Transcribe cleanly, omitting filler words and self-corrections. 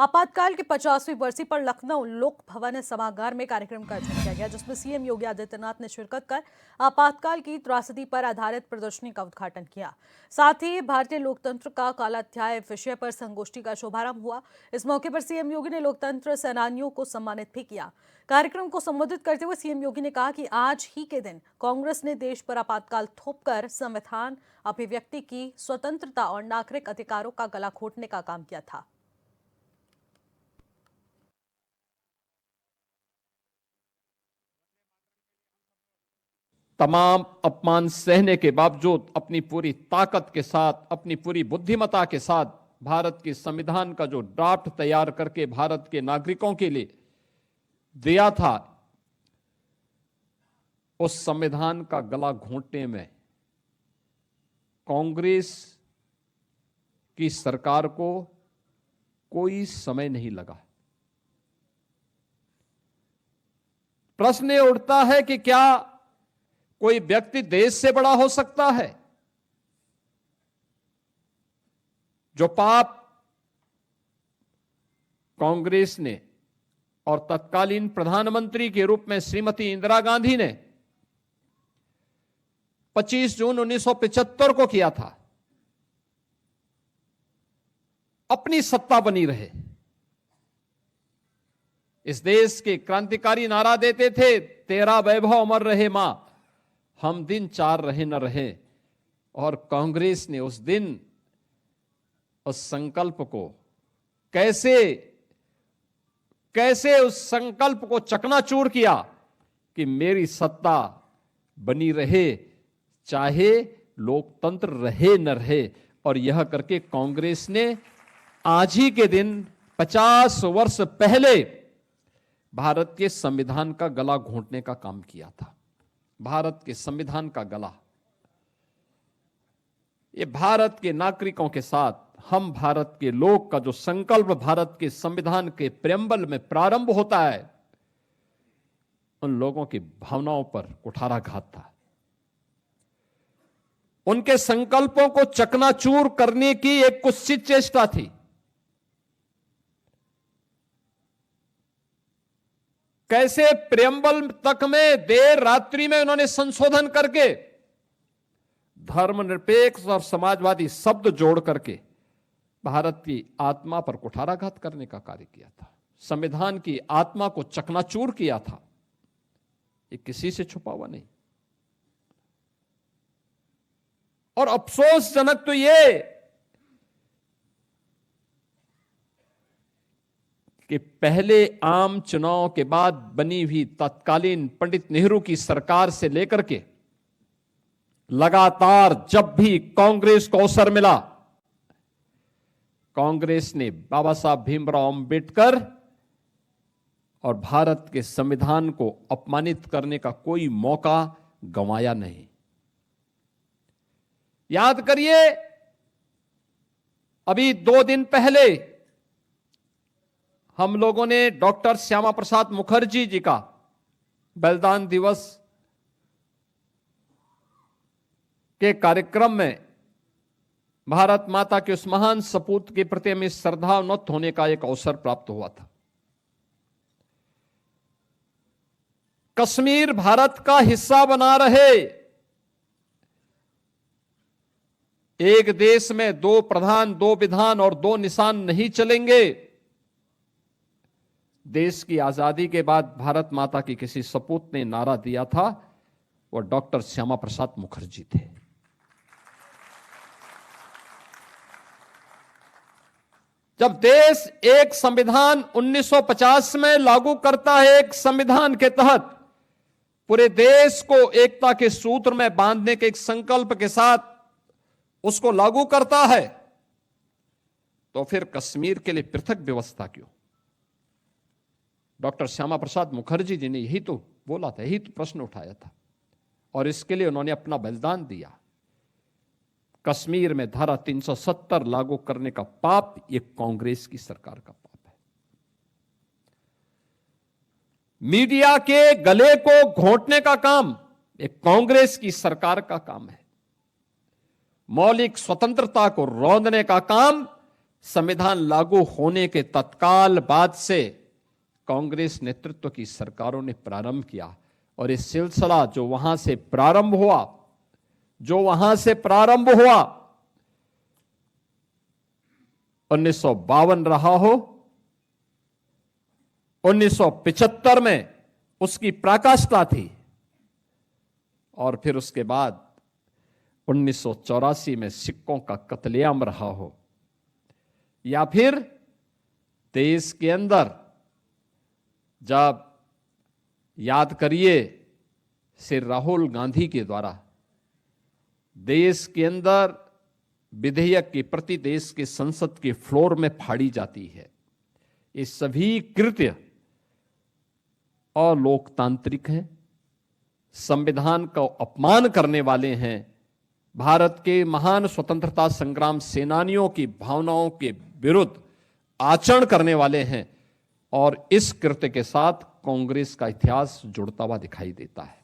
आपातकाल की 50वीं बरसी पर लखनऊ लोक भवन सभागार में कार्यक्रम का आयोजन किया गया, जिसमें सीएम योगी आदित्यनाथ ने शिरकत कर आपातकाल की त्रासदी पर आधारित प्रदर्शनी का उद्घाटन किया। साथ ही भारतीय लोकतंत्र का काला अध्याय विषय पर संगोष्ठी का शुभारंभ हुआ। इस मौके पर सीएम योगी ने लोकतंत्र सेनानियों को सम्मानित भी किया। कार्यक्रम को संबोधित करते हुए सीएम योगी ने कहा कि आज ही के दिन कांग्रेस ने देश पर आपातकाल थोपकर संविधान, अभिव्यक्ति की स्वतंत्रता और नागरिक अधिकारों का गला घोटने का काम किया था। तमाम अपमान सहने के बावजूद अपनी पूरी ताकत के साथ, अपनी पूरी बुद्धिमत्ता के साथ भारत के संविधान का जो ड्राफ्ट तैयार करके भारत के नागरिकों के लिए दिया था, उस संविधान का गला घोंटने में कांग्रेस की सरकार को कोई समय नहीं लगा। प्रश्न ये उठता है कि क्या कोई व्यक्ति देश से बड़ा हो सकता है? जो पाप कांग्रेस ने और तत्कालीन प्रधानमंत्री के रूप में श्रीमती इंदिरा गांधी ने 25 जून 1975 को किया था, अपनी सत्ता बनी रहे। इस देश के क्रांतिकारी नारा देते थे, तेरा वैभव अमर रहे मां, हम दिन चार रहे न रहे। और कांग्रेस ने उस दिन उस संकल्प को कैसे उस संकल्प को चकनाचूर किया कि मेरी सत्ता बनी रहे, चाहे लोकतंत्र रहे न रहे। और यह करके कांग्रेस ने आज ही के दिन 50 वर्ष पहले भारत के संविधान का गला घोंटने का काम किया था। भारत के संविधान का गला, ये भारत के नागरिकों के साथ हम भारत के लोग का जो संकल्प भारत के संविधान के प्रेम्बल में प्रारंभ होता है, उन लोगों की भावनाओं पर कुठाराघात था। उनके संकल्पों को चकनाचूर करने की एक कुत्सित चेष्टा थी। कैसे प्रेम्बल तक में देर रात्रि में उन्होंने संशोधन करके धर्मनिरपेक्ष और समाजवादी शब्द जोड़ करके भारत की आत्मा पर कुठाराघात करने का कार्य किया था, संविधान की आत्मा को चकनाचूर किया था। ये किसी से छुपा हुआ नहीं। और अफसोसजनक तो ये कि पहले आम चुनाव के बाद बनी हुई तत्कालीन पंडित नेहरू की सरकार से लेकर के लगातार जब भी कांग्रेस को अवसर मिला, कांग्रेस ने बाबा साहब भीमराव अंबेडकर और भारत के संविधान को अपमानित करने का कोई मौका गंवाया नहीं। याद करिए, अभी 2 दिन पहले हम लोगों ने डॉक्टर श्यामा प्रसाद मुखर्जी जी का बलिदान दिवस के कार्यक्रम में भारत माता के उस महान सपूत के प्रति हमें श्रद्धान्वित होने का एक अवसर प्राप्त हुआ था। कश्मीर भारत का हिस्सा बना रहे, एक देश में 2 प्रधान, 2 विधान और 2 निशान नहीं चलेंगे। देश की आजादी के बाद भारत माता की किसी सपूत ने नारा दिया था, वो डॉक्टर श्यामा प्रसाद मुखर्जी थे। जब देश एक संविधान 1950 में लागू करता है, एक संविधान के तहत पूरे देश को एकता के सूत्र में बांधने के एक संकल्प के साथ उसको लागू करता है, तो फिर कश्मीर के लिए पृथक व्यवस्था क्यों? डॉक्टर श्यामा प्रसाद मुखर्जी जी ने यही तो बोला था, यही तो प्रश्न उठाया था, और इसके लिए उन्होंने अपना बलिदान दिया। कश्मीर में धारा 370 लागू करने का पाप ये कांग्रेस की सरकार का पाप है। मीडिया के गले को घोंटने का काम ये कांग्रेस की सरकार का काम है। मौलिक स्वतंत्रता को रौंदने का काम संविधान लागू होने के तत्काल बाद से कांग्रेस नेतृत्व की सरकारों ने प्रारंभ किया और ये सिलसिला जो वहां से प्रारंभ हुआ 1952 रहा हो, 1975 में उसकी पराकाष्ठा थी और फिर उसके बाद 1984 में सिखों का कत्लेआम रहा हो, या फिर देश के अंदर जब याद करिए श्री राहुल गांधी के द्वारा देश के अंदर विधेयक की प्रति देश के संसद के फ्लोर में फाड़ी जाती है। ये सभी कृत्य अलोकतांत्रिक हैं, संविधान का अपमान करने वाले हैं, भारत के महान स्वतंत्रता संग्राम सेनानियों की भावनाओं के विरुद्ध आचरण करने वाले हैं और इस कृत्य के साथ कांग्रेस का इतिहास जुड़ता हुआ दिखाई देता है।